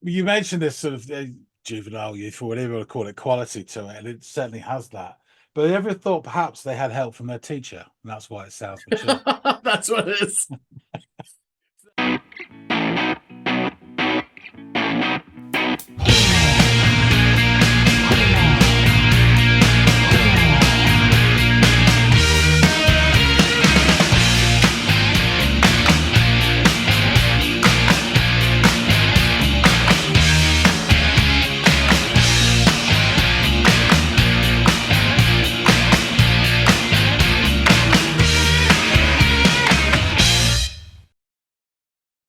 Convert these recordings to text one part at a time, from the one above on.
You mentioned this sort of juvenile youth, or whatever you want to call it, quality to it, and it certainly has that. But have you ever thought perhaps they had help from their teacher, and that's why it sounds mature? That's what it is.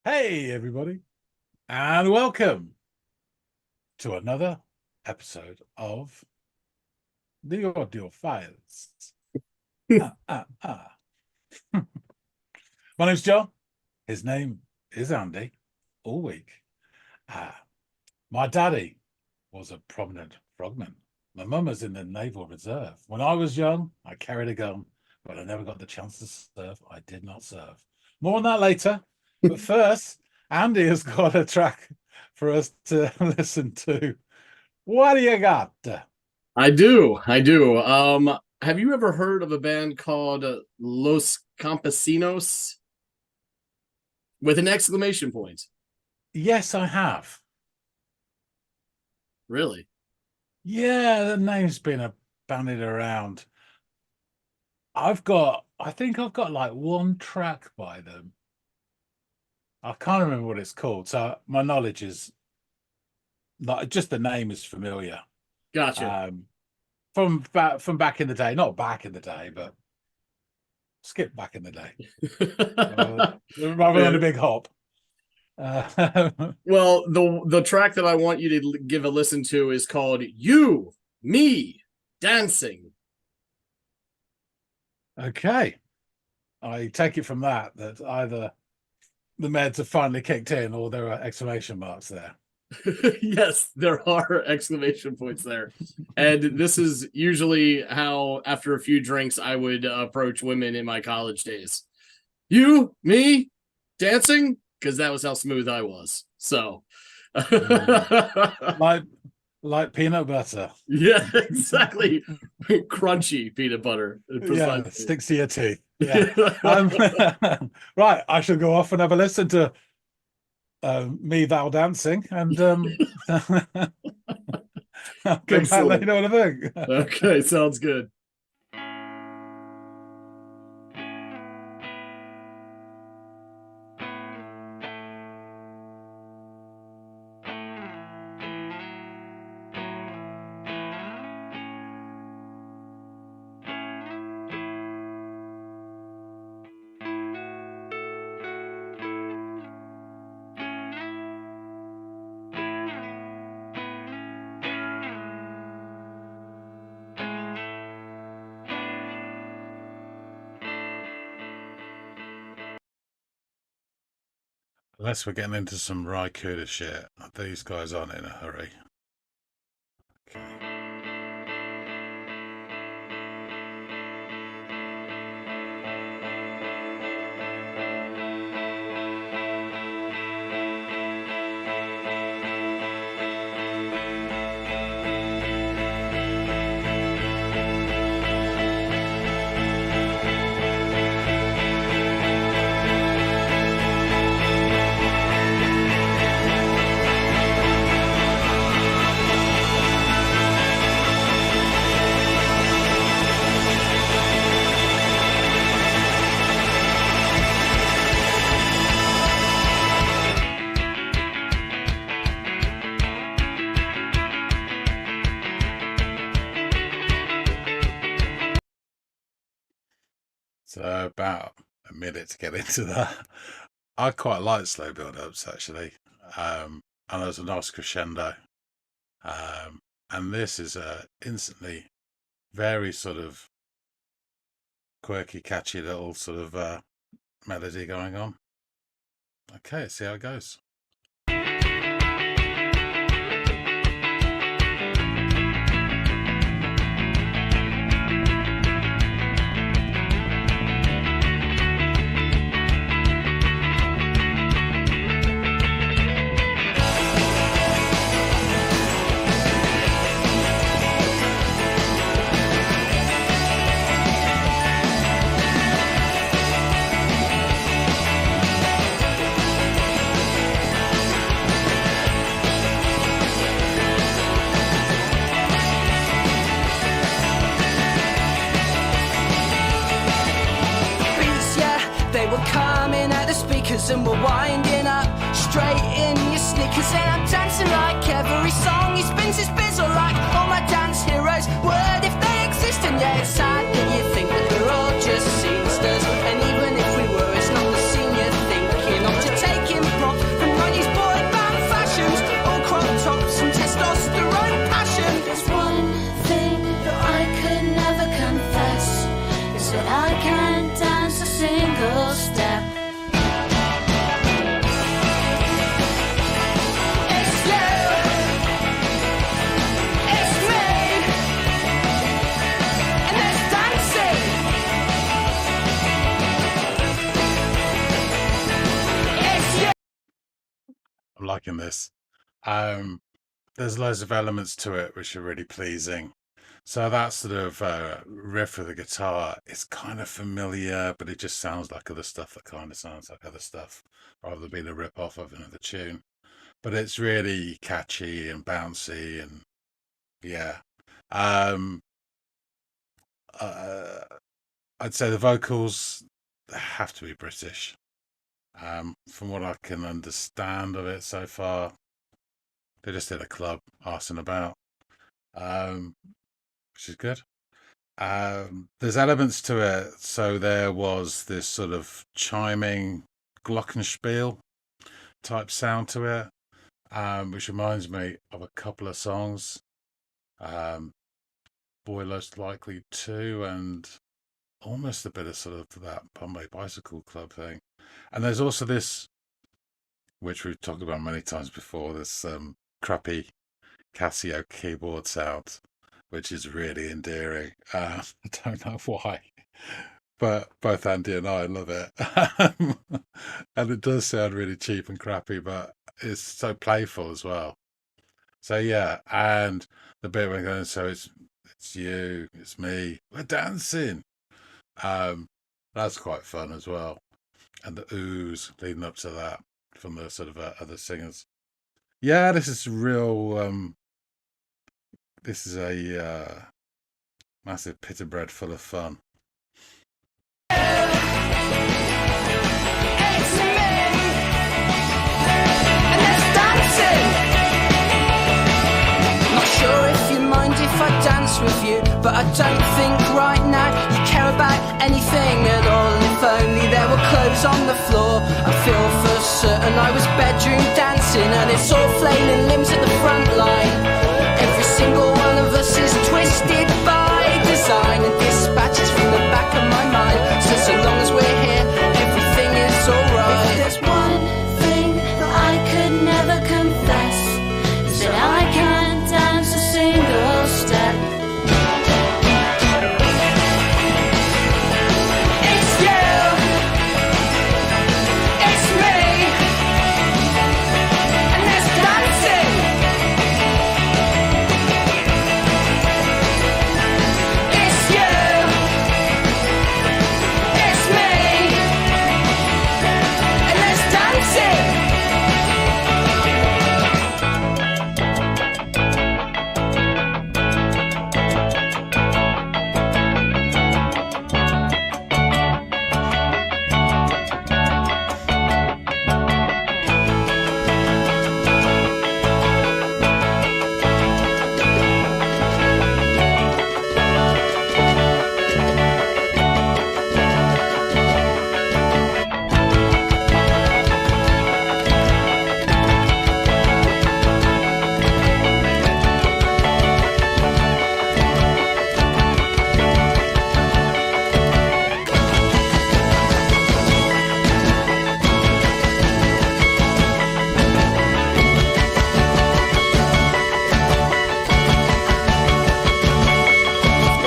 Hey, everybody, and welcome to another episode of the Audiophiles. My name's John. His name is Andy. All week. My daddy was a prominent frogman. My mum was in the Naval Reserve. When I was young, I carried a gun, but I never got the chance to serve. I did not serve. More on that later. But first, Andy has got a track for us to listen to. What do you got? I do. Have you ever heard of a band called Los Campesinos? With an exclamation point. Yes, I have. Really? Yeah, the name's been bandied around. I think I've got like one track by them. I can't remember what it's called. So my knowledge is like just the name is familiar. Gotcha. From back in the day, not back in the day, but skip back in the day. Rather than a big hop. Well, the track that I want you to give a listen to is called You, Me, Dancing. Okay. I take it from that either the meds have finally kicked in or there are exclamation marks there. Yes, there are exclamation points there. And this is usually how, after a few drinks, I would approach women in my college days. You, me, dancing? Because that was how smooth I was. So, like peanut butter. Yeah, exactly. Crunchy peanut butter. Yeah, sticks to your teeth. Yeah. Right, I shall go off and have a listen to Me Thou Dancing, and I'll come back and let you know what I think. Okay, sounds good. Unless we're getting into some Raikuda shit, these guys aren't in a hurry. Okay. So about a minute to get into that. I quite like slow build-ups actually, and there's a nice crescendo, and this is instantly very sort of quirky, catchy little sort of melody going on. Okay, let's see how it goes. boots and we're winding up. Straight in your sneakers and I'm dancing like every song. He spins his bizzle like all my dance heroes would if they exist. And yeah, it's sad that you think that we're all just scenesters. And even if we were, it's not the scene you're thinking of. To take improv from 90s boy band fashions, all crop tops and testosterone passion. There's one thing that I could never confess, is that I can't dance a single step. It's you, it's me, and there's dancing. It's you. I'm liking this. There's loads of elements to it which are really pleasing. So that sort of riff of the guitar is kind of familiar, but it just sounds like other stuff that kind of sounds like other stuff, rather than being a rip off of another tune. But it's really catchy and bouncy, and yeah. I'd say the vocals have to be British. From what I can understand of it so far, they just did a club arsing about, which is good. There's elements to it. So there was this sort of chiming glockenspiel type sound to it, which reminds me of a couple of songs. Boilers Likely 2 and almost a bit of sort of that Bombay Bicycle Club thing. And there's also this, which we've talked about many times before, this crappy Casio keyboard sound, which is really endearing. I don't know why, but both Andy and I love it. And it does sound really cheap and crappy, but it's so playful as well. So yeah, and the bit we're going, so it's you, it's me, we're dancing. That's quite fun as well. And the oohs leading up to that from the sort of other singers. Yeah, this is real. This is a massive pita bread full of fun. It's me, and there's dancing. Not sure if you mind if I dance with you, but I don't think right now you care about anything at all. If only there were clothes on the floor, I feel for certain I was bedroom dancing, and it's all flailing limbs at the front line. Every single one of us is twisted by design, and dispatches from the back of my mind. So long as we're here, everything is alright. If there's one thing that I could never confess, is that I can't dance a single step. It's you, it's me, and there's dancing. It's you, it's me, and there's dancing.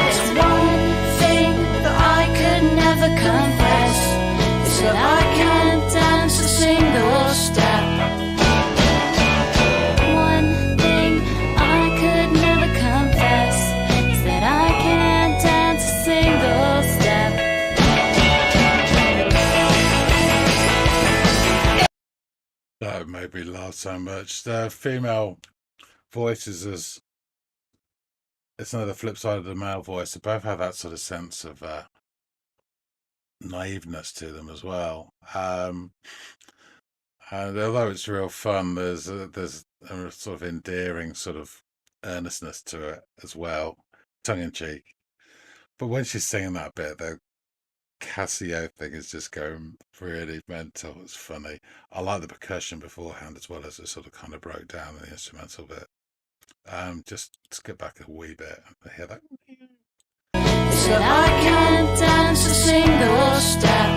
There's one thing that I could never confess, is that I can't dance a single step. One thing I could never confess, is that I can't dance a single step. That made me laugh so much. The female voices is it's another flip side of the male voice. They both have that sort of sense of naiveness to them as well. And although it's real fun, there's a sort of endearing sort of earnestness to it as well, tongue in cheek. But when she's singing that bit, the Casio thing is just going really mental. It's funny. I like the percussion beforehand as well, as it sort of kind of broke down the instrumental bit. Just skip back a wee bit and hear that. Said I can't dance a single step.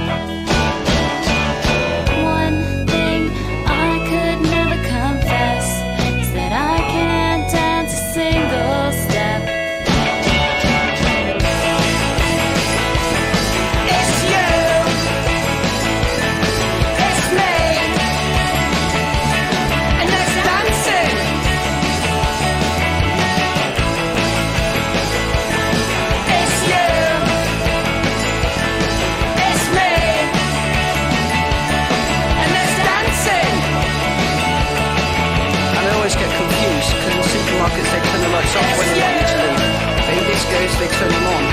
One thing I could never confess is that I can't dance a single step. It's you, it's me, and there's dancing. It's you, it's me, and there's dancing. And I always get confused because in supermarkets they turn the lights off when you're ready to leave. But in discos they turn them on.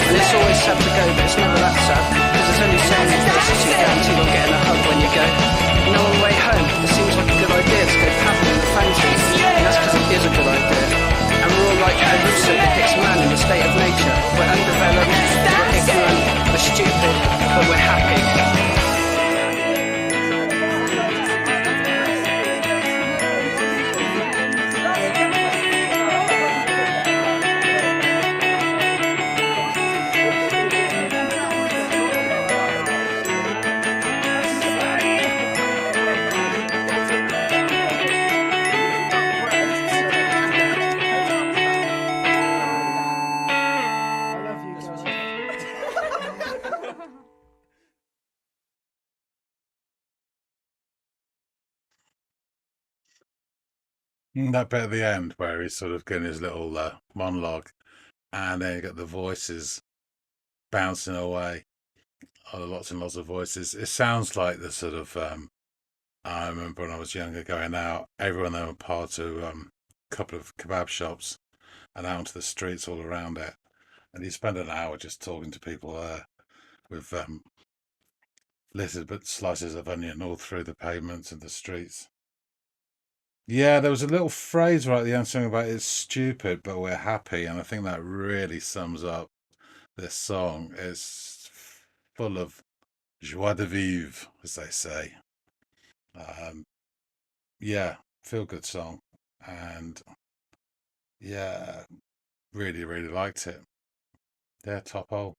And it's always sad to go, but it's never that sad. Because there's only so many places you're guaranteed on getting a hug when you go. And on the way home, it seems like a good idea to go paddling in the fountain. And that's because it is a good idea. And we're all like Caruso depicts man in a state of nature. We're undeveloped, we're ignorant, we're stupid, but we're happy. That bit at the end where he's sort of getting his little monologue, and then you get the voices bouncing away. Lots and lots of voices. It sounds like the sort of I remember when I was younger going out, everyone there would part to a couple of kebab shops and out onto the streets all around it. And you spend an hour just talking to people there with littered but slices of onion all through the pavements and the streets. Yeah, there was a little phrase right at the end, something about it's stupid, but we're happy. And I think that really sums up this song. It's full of joie de vivre, as they say. Yeah, feel good song. And yeah, really, really liked it. Yeah, top hole.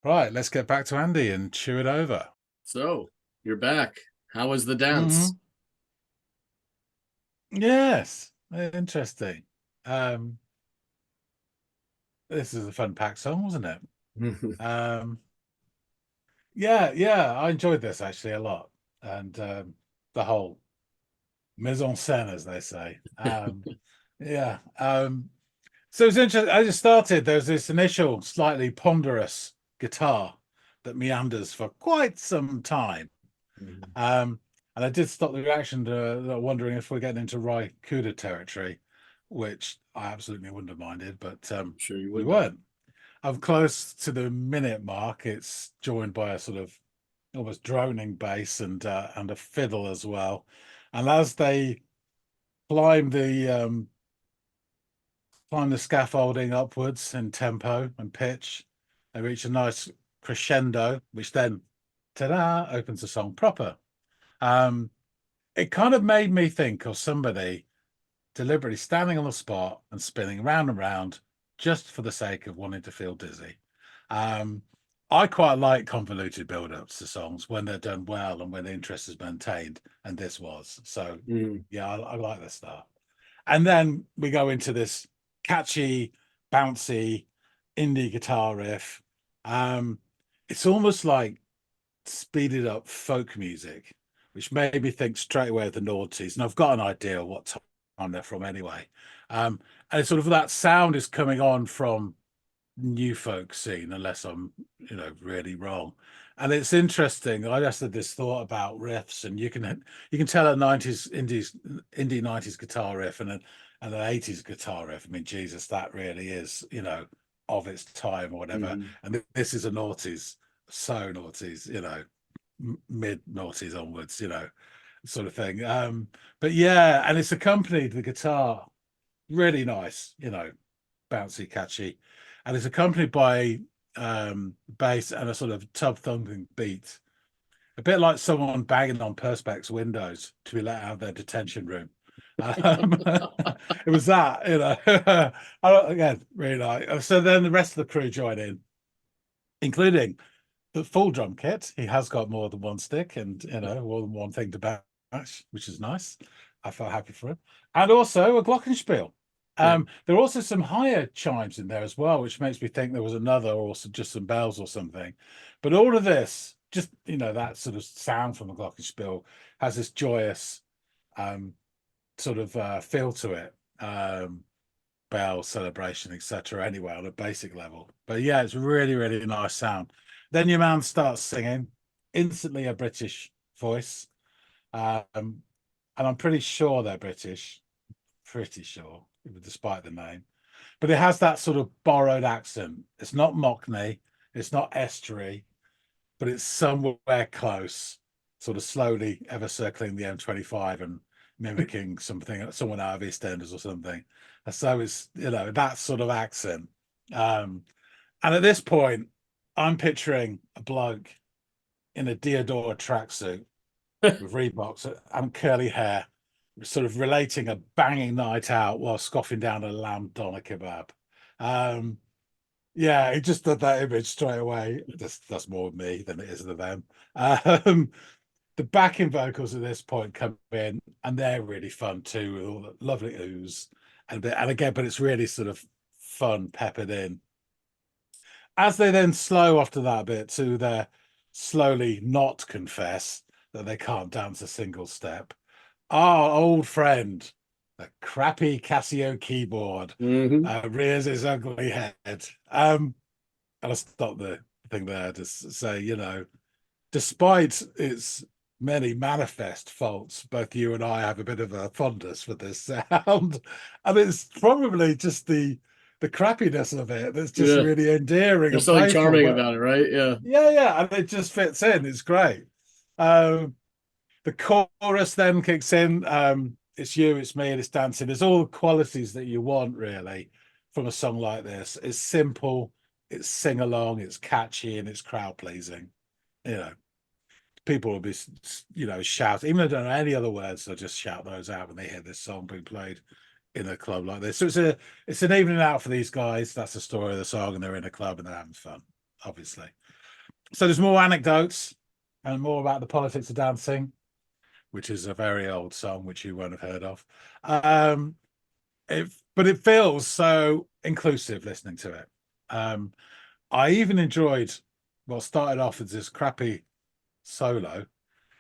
Right, let's get back to Andy and chew it over. So you're back. How was the dance? Yes, interesting. This is a fun packed song, wasn't it? Yeah, I enjoyed this actually a lot, and the whole mise en scène, as they say. Yeah. So it's interesting. As it started, there's this initial slightly ponderous guitar that meanders for quite some time. And I did stop the reaction to wondering if we're getting into Rai Kuda territory, which I absolutely wouldn't have minded, but Sure you we would. weren't. I'm close to the minute mark. It's joined by a sort of almost droning bass and a fiddle as well. And as they climb the scaffolding upwards in tempo and pitch, they reach a nice crescendo, which then, ta-da, opens the song proper. It kind of made me think of somebody deliberately standing on the spot and spinning round and round just for the sake of wanting to feel dizzy. I quite like convoluted build-ups to songs when they're done well and when the interest is maintained, and this was. So yeah, I like this stuff. And then we go into this catchy, bouncy indie guitar riff. It's almost like speeded up folk music, which made me think straight away of the noughties, and I've got an idea of what time they're from anyway. And it's sort of that sound is coming on from new folk scene, unless I'm, really wrong. And it's interesting. I just had this thought about riffs, and you can tell a indie 90s guitar riff and an 80s guitar riff. I mean, Jesus, that really is, of its time or whatever. And this is a noughties, so noughties, mid noughties onwards, sort of thing. But yeah, and it's accompanied the guitar, really nice, bouncy, catchy, and it's accompanied by bass and a sort of tub thumping beat, a bit like someone banging on Perspex windows to be let out of their detention room. It was that, again, really nice. So then the rest of the crew join in, including the full drum kit. He has got more than one stick and more than one thing to bash, which is nice. I felt happy for him. And also a glockenspiel. There are also some higher chimes in there as well, which makes me think there was another, or just some bells or something. But all of this, just that sort of sound from a glockenspiel has this joyous sort of feel to it. Bell celebration, etc. Anyway, on a basic level. But yeah, it's really, really nice sound. Then your man starts singing, instantly a British voice. And I'm pretty sure they're British. Pretty sure, despite the name. But it has that sort of borrowed accent. It's not Mockney, it's not Estuary, but it's somewhere close, sort of slowly ever circling the M25 and mimicking someone out of EastEnders or something. And so it's that sort of accent. And at this point, I'm picturing a bloke in a Diodora tracksuit with Reeboks and curly hair, sort of relating a banging night out while scoffing down a lamb doner kebab. Yeah, he just did that image straight away. That's more of me than it is of them. The backing vocals at this point come in, and they're really fun too, with all the lovely ooze and again, but it's really sort of fun, peppered in. As they then slow after that bit to their slowly not confess that they can't dance a single step, our old friend, the crappy Casio keyboard, rears his ugly head. And I'll stop the thing there to say, despite its many manifest faults, both you and I have a bit of a fondness for this sound. And it's probably just the crappiness of it that's just really endearing. There's something charming about it, right? Yeah, and it just fits in. It's great. The chorus then kicks in. It's you, it's me, and it's dancing. There's all the qualities that you want, really, from a song like this. It's simple, it's sing-along, it's catchy, and it's crowd-pleasing. People will be, shout, even if they don't know any other words, they'll just shout those out when they hear this song being played in a club like this. So it's an evening out for these guys. That's the story of the song, and they're in a club and they're having fun, obviously. So there's more anecdotes and more about the politics of dancing, which is a very old song which you won't have heard of. But it feels so inclusive listening to it. I even enjoyed what started off as this crappy solo.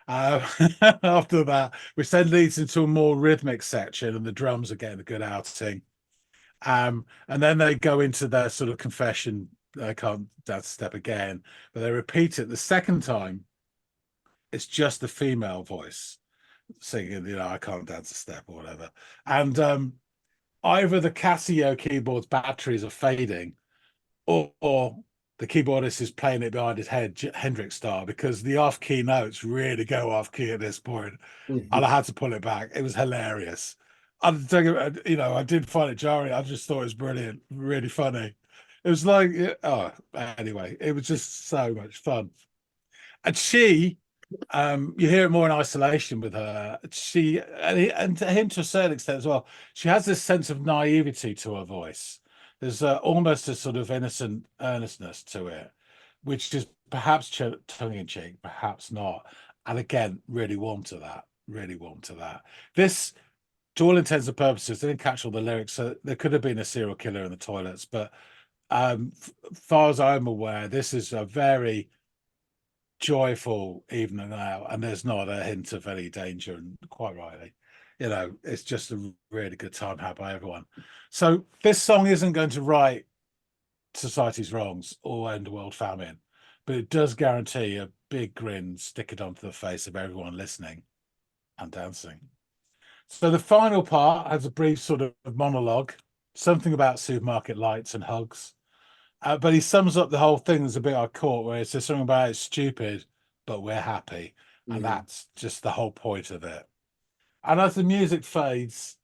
After that, which then leads into a more rhythmic section, and the drums are getting a good outing. And then they go into their sort of confession. I can't dance a step again, but they repeat it the second time. It's just the female voice singing, I can't dance a step or whatever. And either the Casio keyboard's batteries are fading, or the keyboardist is playing it behind his head, Hendrix style, because the off-key notes really go off-key at this point. And I had to pull it back. It was hilarious. I did find it jarring. I just thought it was brilliant, really funny. It was like, anyway, it was just so much fun. And she, you hear it more in isolation with her. She, and to him to a certain extent as well, she has this sense of naivety to her voice. There's almost a sort of innocent earnestness to it, which is perhaps tongue-in-cheek, perhaps not. And again, really warm to that. This, to all intents and purposes, they didn't catch all the lyrics, so there could have been a serial killer in the toilets. But far as I'm aware, this is a very joyful evening out, and there's not a hint of any danger, and quite rightly. It's just a really good time had by everyone. So this song isn't going to right society's wrongs or end world famine, but it does guarantee a big grin sticking onto the face of everyone listening and dancing. So the final part has a brief sort of monologue, something about supermarket lights and hugs. But he sums up the whole thing. There's a bit I caught where it says something about it's stupid, but we're happy. and Mhm. that's just the whole point of it. And as the music fades,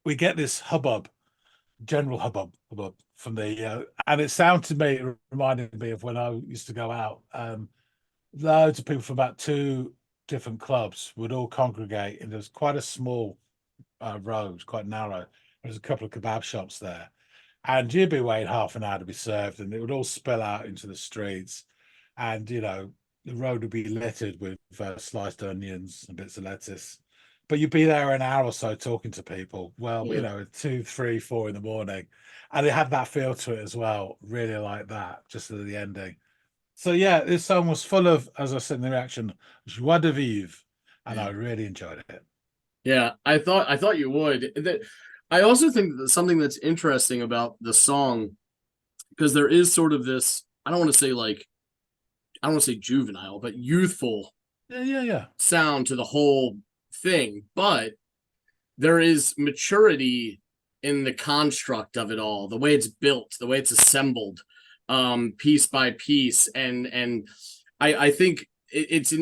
we get this hubbub, general hubbub from the, and it sounded to me, it reminded me of when I used to go out. Loads of people from about two different clubs would all congregate, and there was quite a small road, quite narrow. There's a couple of kebab shops there, and you'd be waiting half an hour to be served, and it would all spill out into the streets, and the road would be littered with sliced onions and bits of lettuce. But you'd be there an hour or so talking to people. Well, Yeah. 2, 3, 4 in the morning, and it had that feel to it as well. Really like that, just at the ending. So yeah, this song was full of, as I said in the reaction, joie de vivre, and Yeah. I really enjoyed it. Yeah, I thought you would. I also think that something that's interesting about the song, because there is sort of this, I don't want to say juvenile, but youthful Yeah. sound to the whole thing, but there is maturity in the construct of it all, the way it's built, the way it's assembled, piece by piece, and I think it's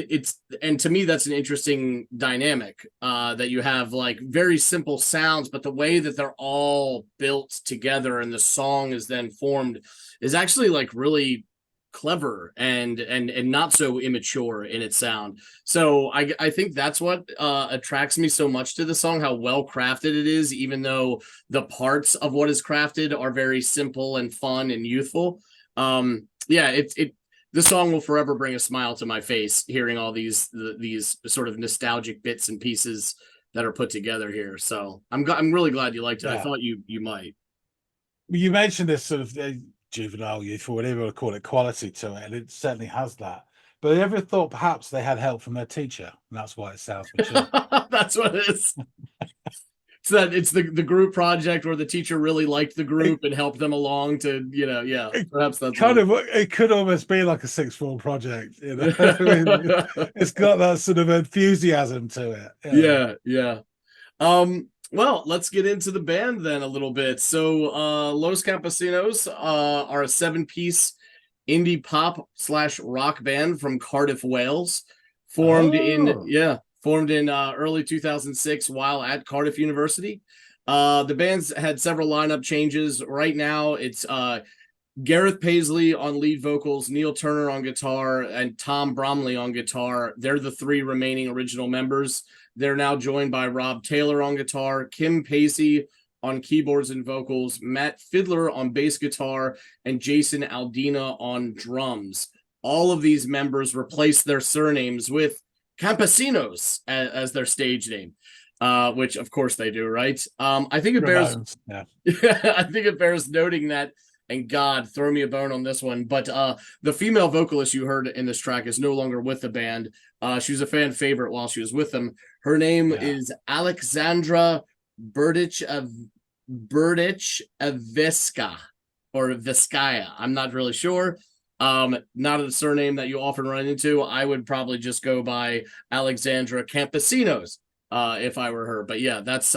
and to me that's an interesting dynamic, that you have like very simple sounds, but the way that they're all built together and the song is then formed is actually like really clever and not so immature in its sound. So I think that's what attracts me so much to the song, how well crafted it is, even though the parts of what is crafted are very simple and fun and youthful. Yeah, the song will forever bring a smile to my face hearing all these sort of nostalgic bits and pieces that are put together here. So I'm really glad you liked it. I Yeah. thought you might. You mentioned this sort of juvenile youth, or whatever you want to call it, quality to it, and it certainly has that. But have you ever thought perhaps they had help from their teacher, and that's why it sounds mature? That's what it is. It's that it's the group project where the teacher really liked the group and helped them along to, yeah, perhaps that's It could almost be like a sixth form project, I mean, it's got that sort of enthusiasm to it. Yeah. Well, let's get into the band then a little bit. So Los Campesinos are a 7-piece indie pop / rock band from Cardiff, Wales, formed in early 2006 while at Cardiff University. The band's had several lineup changes. Right now it's Gareth Paisley on lead vocals, Neil Turner on guitar, and Tom Bromley on guitar. They're the 3 remaining original members. They're now joined by Rob Taylor on guitar, Kim Pacey on keyboards and vocals, Matt Fiddler on bass guitar, and Jason Aldina on drums. All of these members replace their surnames with Campesinos as their stage name, which of course they do, right? I think it bears I think it bears noting that, and God, throw me a bone on this one, but the female vocalist you heard in this track is no longer with the band. She was a fan favorite while she was with them. Her name is Alexandra Burdich Viska, or Viskaya. I'm not really sure. Not a surname that you often run into. I would probably just go by Alexandra Campesinos if I were her. But yeah, that's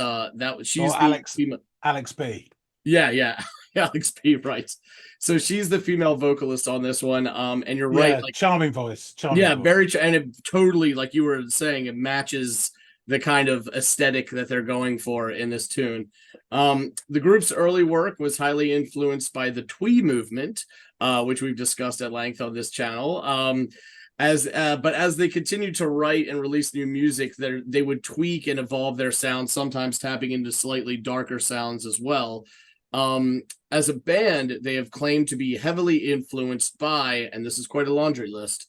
she's Alex B. Yeah. Alex B, right. So she's the female vocalist on this one. And you're right, like charming voice. Very and it totally, like you were saying, it matches the kind of aesthetic that they're going for in this tune. The group's early work was highly influenced by the Twee movement, which we've discussed at length on this channel. But as they continued to write and release new music, they would tweak and evolve their sound, sometimes tapping into slightly darker sounds as well. As a band, they have claimed to be heavily influenced by, and this is quite a laundry list,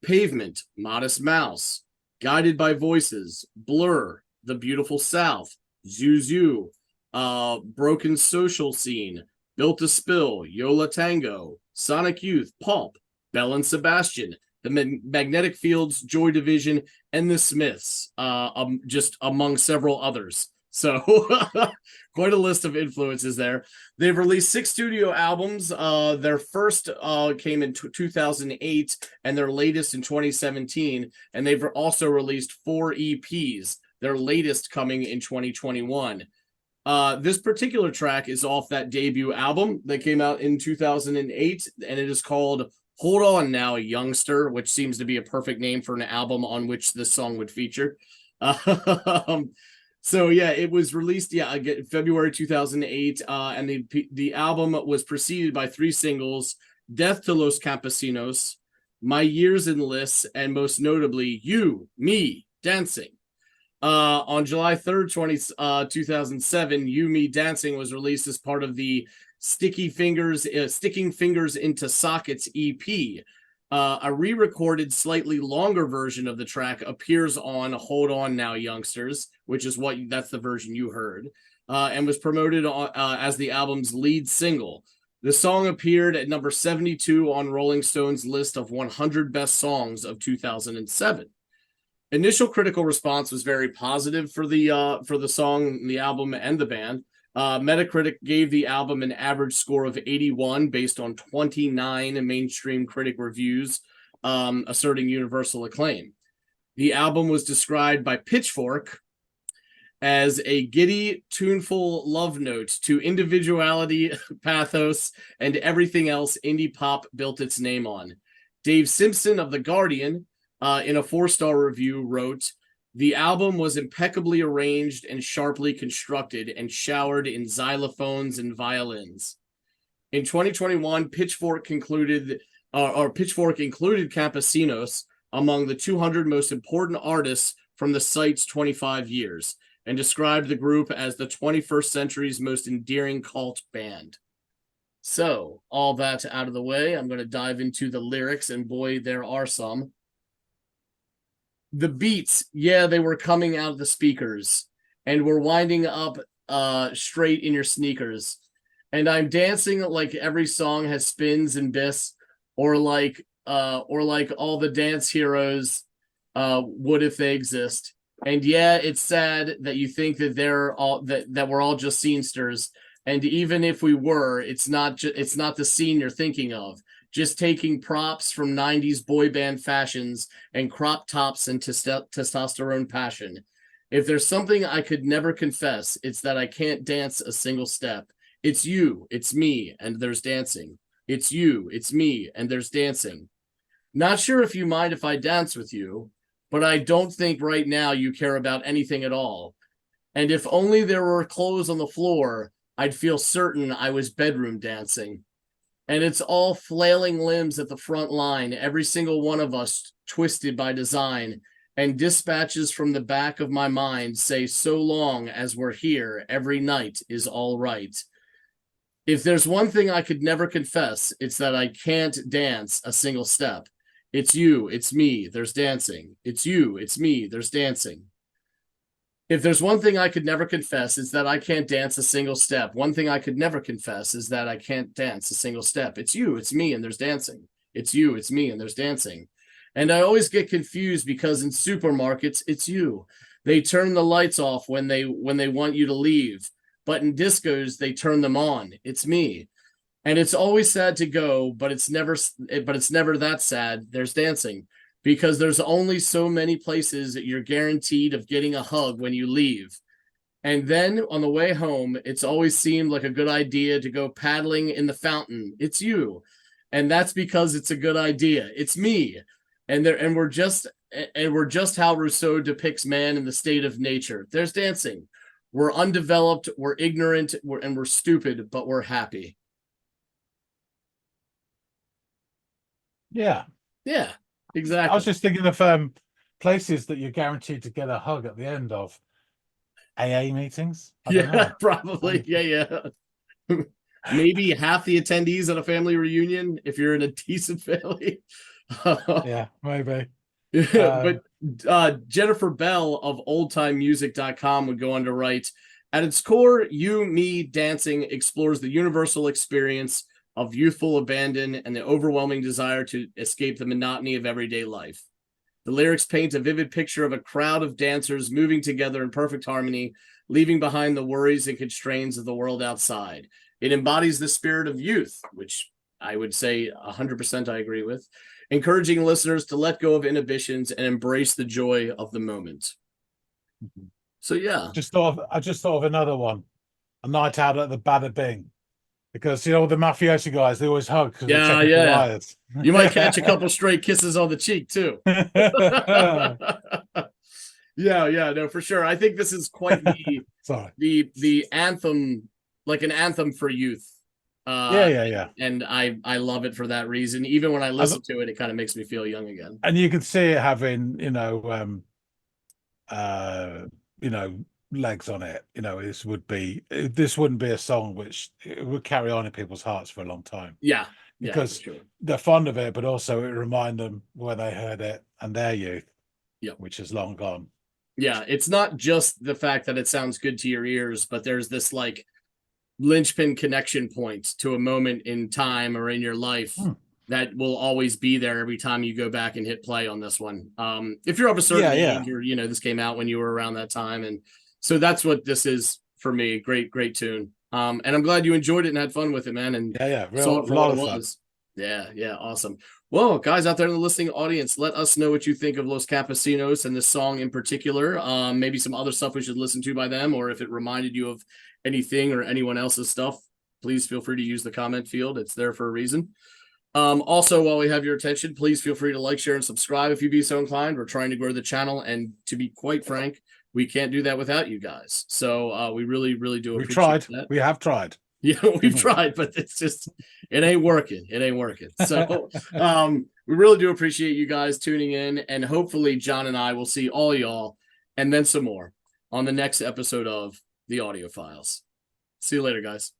Pavement, Modest Mouse, Guided by Voices, Blur, The Beautiful South, Zuzu, Broken Social Scene, Built to Spill, Yola Tango, Sonic Youth, Pulp, Bell and Sebastian, The Magnetic Fields, Joy Division, and The Smiths, just among several others. So quite a list of influences there. They've released 6 studio albums. Their first came in 2008 and their latest in 2017. And they've also released 4 EPs, their latest coming in 2021. This particular track is off that debut album that came out in 2008, and it is called Hold On Now, Youngster, which seems to be a perfect name for an album on which this song would feature. So yeah, it was released February 2008, and the album was preceded by 3 singles: Death to Los Campesinos, My Years in Lists, and most notably You, Me, Dancing. On July 3rd, 2007, You, Me, Dancing was released as part of the Sticking Fingers into Sockets EP. A re-recorded, slightly longer version of the track appears on Hold On Now, Youngsters, which is that's the version you heard, and was promoted as the album's lead single. The song appeared at number 72 on Rolling Stone's list of 100 best songs of 2007. Initial critical response was very positive for the song, the album, and the band. Metacritic gave the album an average score of 81 based on 29 mainstream critic reviews, asserting universal acclaim. The album was described by Pitchfork as a giddy, tuneful love note to individuality, pathos, and everything else indie pop built its name on. Dave Simpson of The Guardian, in a 4-star review, wrote, "The album was impeccably arranged and sharply constructed and showered in xylophones and violins." In 2021, Pitchfork included Campesinos among the 200 most important artists from the site's 25 years, and described the group as the 21st century's most endearing cult band. So, all that out of the way, I'm going to dive into the lyrics, and boy, there are some. The beats, yeah, they were coming out of the speakers, and were winding up straight in your sneakers. And I'm dancing like every song has spins and bis, or like all the dance heroes would if they exist. And yeah, it's sad that you think that that we're all just scenesters. And even if we were, it's not the scene you're thinking of. Just taking props from 90s boy band fashions and crop tops and testosterone passion. If there's something I could never confess, it's that I can't dance a single step. It's you, it's me, and there's dancing. It's you, it's me, and there's dancing. Not sure if you mind if I dance with you, but I don't think right now you care about anything at all. And if only there were clothes on the floor, I'd feel certain I was bedroom dancing. And it's all flailing limbs at the front line, every single one of us twisted by design, and dispatches from the back of my mind say, so long as we're here, every night is all right. If there's one thing I could never confess, it's that I can't dance a single step. It's you, it's me, there's dancing. It's you, it's me, there's dancing. If there's one thing I could never confess, it's that I can't dance a single step. One thing I could never confess is that I can't dance a single step. It's you, it's me, and there's dancing. It's you, it's me, and there's dancing. And I always get confused because in supermarkets, it's you. They turn the lights off when they want you to leave. But in discos, they turn them on. It's me. And it's always sad to go, but it's never that sad. There's dancing. Because there's only so many places that you're guaranteed of getting a hug when you leave. And then on the way home, it's always seemed like a good idea to go paddling in the fountain. It's you. And that's because it's a good idea. It's me. And we're just how Rousseau depicts man in the state of nature. There's dancing. We're undeveloped, we're ignorant, and we're stupid, but we're happy. Yeah. Yeah. Exactly. I was just thinking of places that you're guaranteed to get a hug at the end of AA meetings. I don't know. Probably. Yeah. Maybe half the attendees at a family reunion if you're in a decent family. Yeah, maybe. But Jennifer Bell of oldtimemusic.com would go on to write, at its core, You, Me, Dancing explores the universal experience of youthful abandon and the overwhelming desire to escape the monotony of everyday life. The lyrics paint a vivid picture of a crowd of dancers moving together in perfect harmony, leaving behind the worries and constraints of the world outside. It embodies the spirit of youth, which I would say 100% I agree with, encouraging listeners to let go of inhibitions and embrace the joy of the moment. So yeah. I just thought of another one. A night out at the Bada Bing. Because all the mafiosi guys, they always hug because Yeah, they're checking for yeah. wires. You might catch a couple stray kisses on the cheek too. Yeah, no, for sure. I think this is quite Sorry. the anthem, like an anthem for youth. Yeah. And I love it for that reason. Even when I listen to it, it kind of makes me feel young again. And you can see it having, legs on it. This wouldn't be a song which it would carry on in people's hearts for a long time. Yeah, because for sure. they're fond of it, but also it remind them where they heard it and their youth, which is long gone. Yeah, it's not just the fact that it sounds good to your ears, but there's this like linchpin connection point to a moment in time or in your life that will always be there every time you go back and hit play on this one. If you're of a certain age, or this came out when you were around that time, and so that's what this is for me. Great tune. And I'm glad you enjoyed it and had fun with it, man. And real lot of fun. Yeah, awesome. Well, guys out there in the listening audience, let us know what you think of Los Campesinos and this song in particular. Maybe some other stuff we should listen to by them, or if it reminded you of anything or anyone else's stuff, please feel free to use the comment field. It's there for a reason. Also, while we have your attention, please feel free to like, share, and subscribe if you be so inclined. We're trying to grow the channel, and to be quite frank, we can't do that without you guys. So we really do appreciate that. We have tried. Yeah, we've tried, but it's just, it ain't working. So we really do appreciate you guys tuning in, and hopefully John and I will see all y'all and then some more on the next episode of the Audiophiles. See you later, guys.